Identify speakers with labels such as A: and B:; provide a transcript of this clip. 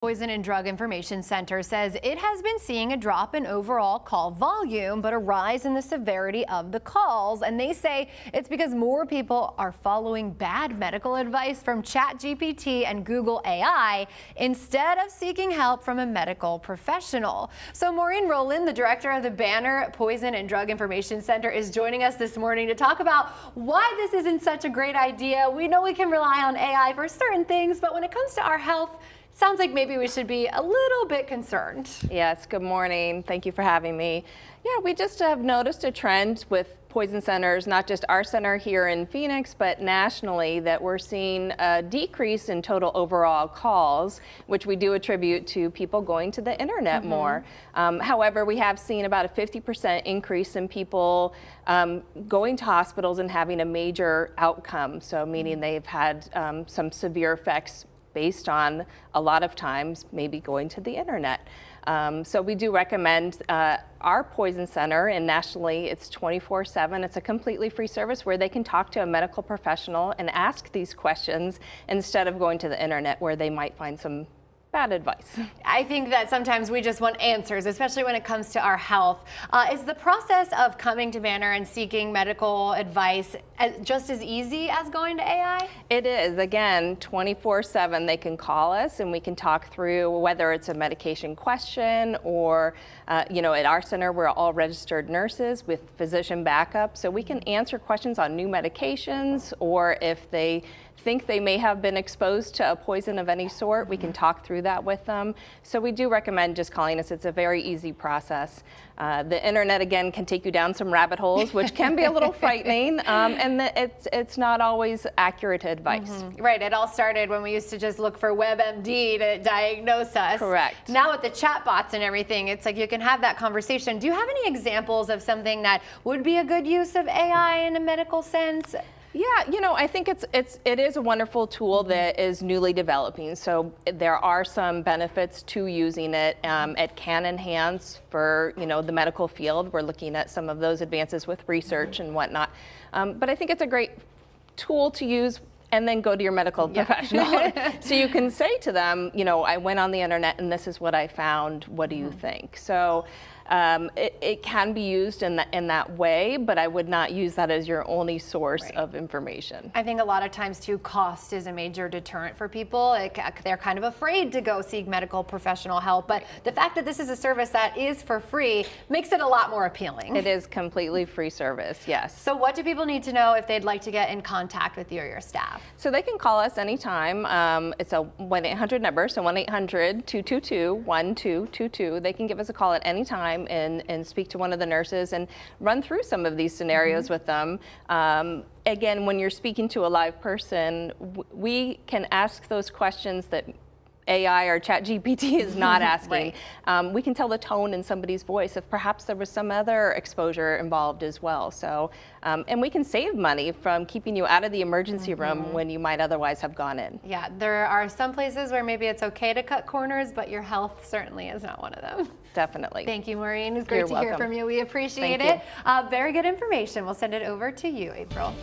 A: Poison and Drug Information Center says it has been seeing a drop in overall call volume, but a rise in the severity of the calls. And they say it's because more people are following bad medical advice from ChatGPT and Google AI instead of seeking help from a medical professional. So Maureen Rowland, the director of the Banner Poison and Drug Information Center, is joining us this morning to talk about why this isn't such a great idea. We know we can rely on AI for certain things, but when it comes to our health, sounds like maybe we should be a little bit concerned.
B: Yes, good morning. Thank you for having me. Yeah, we just have noticed a trend with poison centers, not just our center here in Phoenix, but nationally, that we're seeing a decrease in total overall calls, which we do attribute to people going to the internet more. However, we have seen about a 50% increase in people going to hospitals and having a major outcome, so meaning they've had some severe effects based on a lot of times maybe going to the internet. So we do recommend our poison center, and nationally it's 24/7. It's a completely free service where they can talk to a medical professional and ask these questions instead of going to the internet where they might find some bad advice.
A: I think that sometimes we just want answers, especially when it comes to our health. Is the process of coming to Banner and seeking medical advice just as easy as going to AI?
B: It is. Again, 24/7. They can call us and we can talk through whether it's a medication question or, at our center, we're all registered nurses with physician backup. So we can answer questions on new medications, or if they think they may have been exposed to a poison of any sort, we can talk through that with them. So we do recommend just calling us. It's a very easy process. The internet, again, can take you down some rabbit holes, which can be a little frightening, and it's not always accurate advice.
A: Right, it all started when we used to just look for WebMD to diagnose us.
B: Correct.
A: Now with the chatbots and everything, it's like you can have that conversation. Do you have any examples of something that would be a good use of AI in a medical sense?
B: Yeah, I think it is a wonderful tool that is newly developing. So there are some benefits to using it. It can enhance for the medical field. We're looking at some of those advances with research and whatnot. But I think it's a great tool to use. And then go to your medical professional. So you can say to them, I went on the internet and this is what I found. What do you think? So it can be used in that way, but I would not use that as your only source of information.
A: I think a lot of times too, cost is a major deterrent for people. They're kind of afraid to go seek medical professional help, but the fact that this is a service that is for free makes it a lot more appealing.
B: It is completely free service, yes.
A: So what do people need to know if they'd like to get in contact with you or your staff?
B: So they can call us anytime. It's a 1-800 number, so 1-800-222-1222. They can give us a call at any time and speak to one of the nurses and run through some of these scenarios with them. Again, when you're speaking to a live person, we can ask those questions that AI or ChatGPT is not asking. We can tell the tone in somebody's voice if perhaps there was some other exposure involved as well. So, and we can save money from keeping you out of the emergency room when you might otherwise have gone in.
A: Yeah, there are some places where maybe it's okay to cut corners, but your health certainly is not one of them.
B: Definitely.
A: Thank you, Maureen. It's great to hear from you. We appreciate
B: it.
A: Very good information. We'll send it over to you, April.